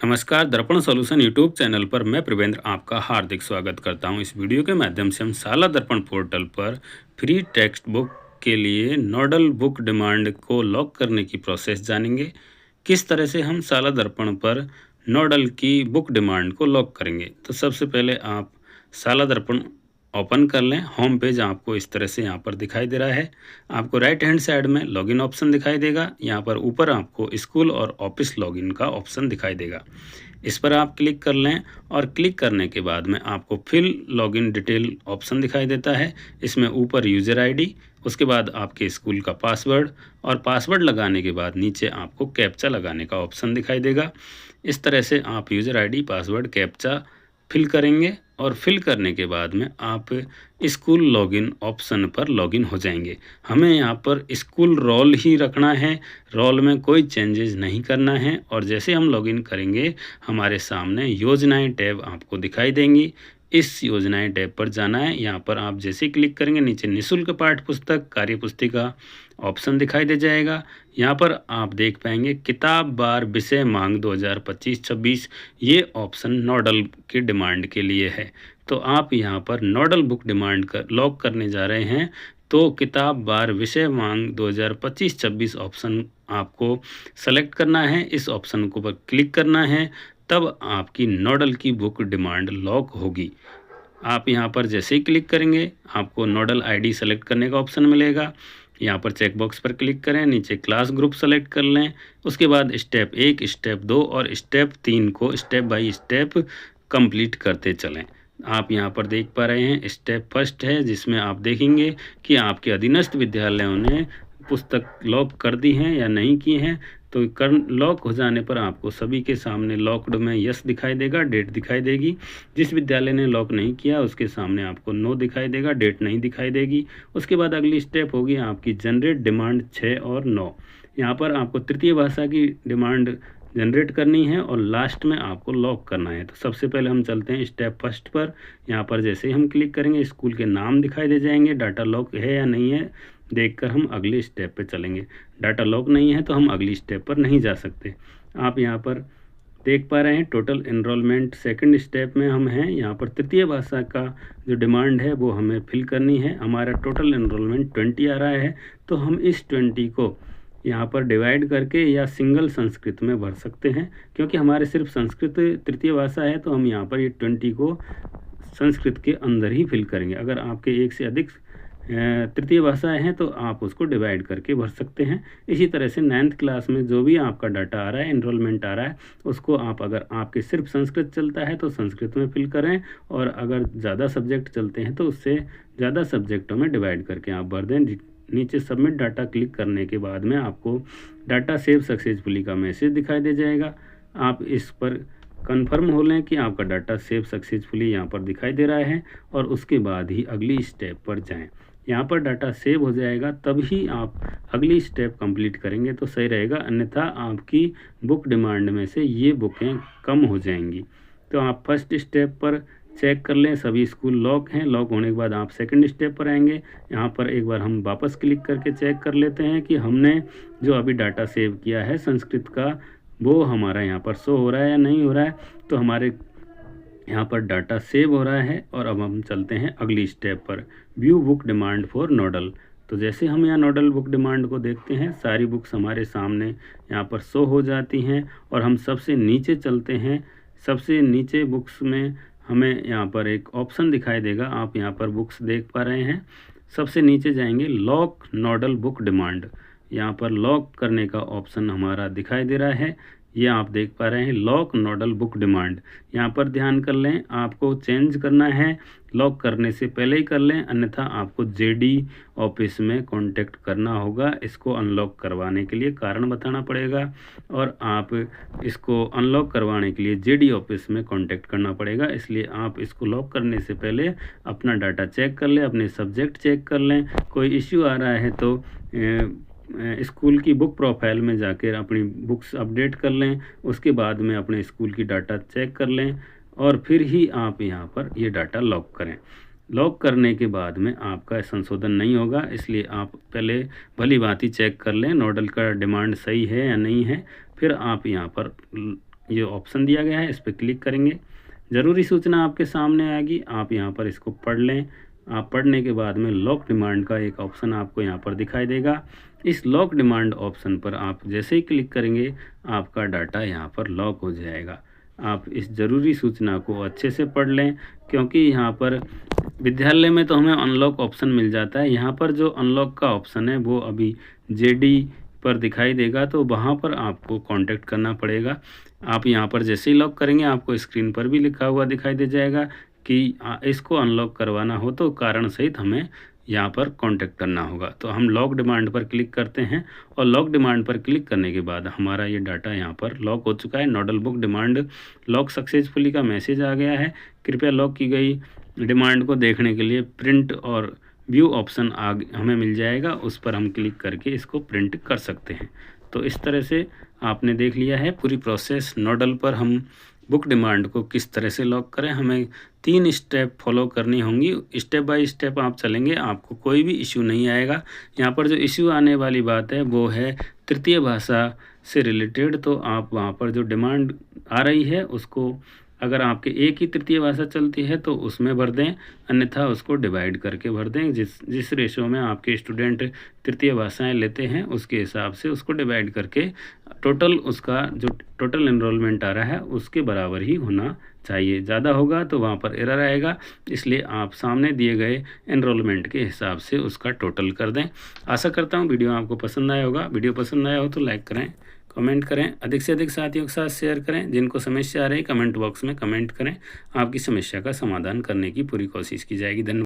नमस्कार, दर्पण solution YouTube channel पर मैं प्रवेंद्र आपका हार्दिक स्वागत करता हूं। इस वीडियो के माध्यम से हम शाला दर्पण पोर्टल पर फ्री टेक्स्ट बुक के लिए नोडल बुक डिमांड को लॉक करने की प्रोसेस जानेंगे। किस तरह से हम शाला दर्पण पर नोडल की बुक डिमांड को लॉक करेंगे। तो सबसे पहले आप शाला दर्पण ओपन कर लें। होम पेज आपको इस तरह से यहाँ पर दिखाई दे रहा है। आपको राइट हैंड साइड में लॉगिन ऑप्शन दिखाई देगा। यहाँ पर ऊपर आपको स्कूल और ऑफिस लॉगिन का ऑप्शन दिखाई देगा। इस पर आप क्लिक कर लें और क्लिक करने के बाद में आपको फिल लॉगिन डिटेल ऑप्शन दिखाई देता है। इसमें ऊपर यूज़र आईडी, उसके बाद आपके स्कूल का पासवर्ड और पासवर्ड लगाने के बाद नीचे आपको कैप्चा लगाने का ऑप्शन दिखाई देगा। इस तरह से आप user ID, password, captcha fill करेंगे और फिल करने के बाद में आप स्कूल लॉगिन ऑप्शन पर लॉगिन हो जाएंगे। हमें यहाँ पर स्कूल रोल ही रखना है, रोल में कोई चेंजेस नहीं करना है। और जैसे हम लॉगिन करेंगे हमारे सामने योजनाएं टैब आपको दिखाई देंगी। इस योजनाएं टैब पर जाना है। यहाँ पर आप जैसे ही क्लिक करेंगे नीचे निःशुल्क पाठ्य पुस्तक कार्य पुस्तिका ऑप्शन दिखाई दे जाएगा। यहाँ पर आप देख पाएंगे किताब बार विषय मांग 2025-26, ये ऑप्शन नोडल की डिमांड के लिए है। तो आप यहाँ पर नोडल बुक डिमांड कर लॉक करने जा रहे हैं तो किताब बार विषय मांग 2025-26 ऑप्शन आपको सेलेक्ट करना है। इस ऑप्शन को पर क्लिक करना है, तब आपकी नोडल की बुक डिमांड लॉक होगी। आप यहाँ पर जैसे ही क्लिक करेंगे आपको नोडल आईडी सेलेक्ट करने का ऑप्शन मिलेगा। यहाँ पर चेक बॉक्स पर क्लिक करें, नीचे क्लास ग्रुप सेलेक्ट कर लें। उसके बाद स्टेप 1, स्टेप 2 और स्टेप 3 को स्टेप बाय स्टेप कंप्लीट करते चलें। आप यहाँ पर देख पा रहे हैं स्टेप फर्स्ट है, जिसमें आप देखेंगे कि आपके अधीनस्थ विद्यालयों ने पुस्तक लॉक कर दी हैं या नहीं की हैं। तो कर लॉक हो जाने पर आपको सभी के सामने लॉक्ड में यस दिखाई देगा, डेट दिखाई देगी। जिस विद्यालय ने लॉक नहीं किया उसके सामने आपको नो दिखाई देगा, डेट नहीं दिखाई देगी। उसके बाद अगली स्टेप होगी आपकी जनरेट डिमांड 6 और 9। यहाँ पर आपको तृतीय भाषा की डिमांड जनरेट करनी है और लास्ट में आपको लॉक करना है। तो सबसे पहले हम चलते हैं स्टेप फर्स्ट पर। यहाँ पर जैसे ही हम क्लिक करेंगे स्कूल के नाम दिखाई दे जाएंगे। डाटा लॉक है या नहीं है देखकर हम अगले स्टेप पे चलेंगे। डाटा लॉक नहीं है तो हम अगली स्टेप पर नहीं जा सकते। आप यहाँ पर देख पा रहे हैं टोटल एनरोलमेंट सेकंड स्टेप में हम हैं। यहाँ पर तृतीय भाषा का जो डिमांड है वो हमें फिल करनी है। हमारा टोटल एनरोलमेंट 20 आ रहा है, तो हम इस 20 को यहाँ पर डिवाइड करके या सिंगल संस्कृत में भर सकते हैं। क्योंकि हमारे सिर्फ संस्कृत तृतीय भाषा है तो हम यहाँ पर ये 20 को संस्कृत के अंदर ही फिल करेंगे। अगर आपके एक से अधिक तृतीय भाषाएं हैं तो आप उसको डिवाइड करके भर सकते हैं। इसी तरह से 9th क्लास में जो भी आपका डाटा आ रहा है, एनरोलमेंट आ रहा है, उसको आप अगर आपके सिर्फ संस्कृत चलता है तो संस्कृत में फिल करें, और अगर ज़्यादा सब्जेक्ट चलते हैं तो उससे ज़्यादा सब्जेक्टों में डिवाइड करके आप भर दें। नीचे सबमिट डाटा क्लिक करने के बाद में आपको डाटा सेव सक्सेसफुली का मैसेज दिखाई दे जाएगा। आप इस पर कंफर्म हो लें कि आपका डाटा सेव सक्सेसफुली यहाँ पर दिखाई दे रहा है और उसके बाद ही अगली स्टेप पर जाएं। यहाँ पर डाटा सेव हो जाएगा तभी आप अगली स्टेप कंप्लीट करेंगे तो सही रहेगा, अन्यथा आपकी बुक डिमांड में से ये बुकें कम हो जाएंगी। तो आप फर्स्ट स्टेप पर चेक कर लें सभी स्कूल लॉक हैं। लॉक होने के बाद आप सेकंड स्टेप पर आएंगे। यहाँ पर एक बार हम वापस क्लिक करके चेक कर लेते हैं कि हमने जो अभी डाटा सेव किया है संस्कृत का वो हमारा यहाँ पर शो हो रहा है या नहीं हो रहा है। तो हमारे यहाँ पर डाटा सेव हो रहा है और अब हम चलते हैं अगली स्टेप पर, view book demand for nodal. तो जैसे हम यहाँ नोडल बुक डिमांड को देखते हैं सारी बुक्स हमारे सामने यहाँ पर शो हो जाती हैं और हम सबसे नीचे चलते हैं। सबसे नीचे बुक्स में हमें यहाँ पर एक ऑप्शन दिखाई देगा, आप यहाँ पर बुक्स देख पा रहे हैं। सबसे नीचे जाएंगे लॉक नोडल बुक डिमांड, यहाँ पर लॉक करने का ऑप्शन हमारा दिखाई दे रहा है। ये आप देख पा रहे हैं लॉक नोडल बुक डिमांड। यहाँ पर ध्यान कर लें, आपको चेंज करना है लॉक करने से पहले ही कर लें, अन्यथा आपको जेडी ऑफिस में कांटेक्ट करना होगा इसको अनलॉक करवाने के लिए, कारण बताना पड़ेगा और आप इसको अनलॉक करवाने के लिए जेडी ऑफिस में कांटेक्ट करना पड़ेगा। इसलिए आप इसको लॉक करने से पहले अपना डाटा चेक कर लें, अपने सब्जेक्ट चेक कर लें। कोई इश्यू आ रहा है तो स्कूल की बुक प्रोफाइल में जाकर अपनी बुक्स अपडेट कर लें, उसके बाद में अपने स्कूल की डाटा चेक कर लें और फिर ही आप यहाँ पर ये डाटा लॉक करें। लॉक करने के बाद में आपका संशोधन नहीं होगा, इसलिए आप पहले भली भांति चेक कर लें नोडल का डिमांड सही है या नहीं है। फिर आप यहाँ पर ये ऑप्शन दिया गया है, इस पर क्लिक करेंगे। ज़रूरी सूचना आपके सामने आएगी, आप यहाँ पर इसको पढ़ लें। आप पढ़ने के बाद में लॉक डिमांड का एक ऑप्शन आपको यहाँ पर दिखाई देगा। इस लॉक डिमांड ऑप्शन पर आप जैसे ही क्लिक करेंगे, आपका डाटा यहाँ पर लॉक हो जाएगा। आप इस ज़रूरी सूचना को अच्छे से पढ़ लें, क्योंकि यहाँ पर विद्यालय में तो हमें अनलॉक ऑप्शन मिल जाता है, यहाँ पर जो अनलॉक का ऑप्शन है वो अभी जेडी पर दिखाई देगा, तो वहाँ पर आपको कांटेक्ट करना पड़ेगा। आप यहाँ पर जैसे ही लॉक करेंगे, आपको स्क्रीन पर भी लिखा हुआ दिखाई दे जाएगा कि इसको अनलॉक करवाना हो तो कारण सहित हमें यहाँ पर कांटेक्ट करना होगा। तो हम लॉक डिमांड पर क्लिक करते हैं और लॉक डिमांड पर क्लिक करने के बाद हमारा ये डाटा यहाँ पर लॉक हो चुका है। Nodal book demand lock successfully का मैसेज आ गया है। कृपया लॉक की गई डिमांड को देखने के लिए प्रिंट और व्यू ऑप्शन हमें मिल जाएगा, उस पर हम क्लिक करके इसको प्रिंट कर सकते हैं। तो इस तरह से आपने देख लिया है पूरी प्रोसेस। नोडल पर हम बुक डिमांड को किस तरह से लॉक करें, हमें 3 स्टेप फॉलो करनी होंगी। स्टेप बाय स्टेप आप चलेंगे, आपको कोई भी इश्यू नहीं आएगा। यहाँ पर जो इश्यू आने वाली बात है वो है तृतीय भाषा से रिलेटेड। तो आप वहाँ पर जो डिमांड आ रही है उसको, अगर आपके एक ही तृतीय भाषा चलती है तो उसमें भर दें, अन्यथा उसको डिवाइड करके भर दें। जिस रेशो में आपके स्टूडेंट तृतीय भाषाएं लेते हैं उसके हिसाब से उसको डिवाइड करके टोटल उसका जो टोटल एनरोलमेंट आ रहा है उसके बराबर ही होना चाहिए। ज़्यादा होगा तो वहाँ पर एरर आएगा, इसलिए आप सामने दिए गए एनरोलमेंट के हिसाब से उसका टोटल कर दें। आशा करता हूँ वीडियो आपको पसंद आया होगा। वीडियो पसंद आया हो तो लाइक करें, कमेंट करें, अधिक से अधिक साथियों के साथ शेयर करें। जिनको समस्या आ रही है कमेंट बॉक्स में कमेंट करें, आपकी समस्या का समाधान करने की पूरी कोशिश की जाएगी। धन्यवाद।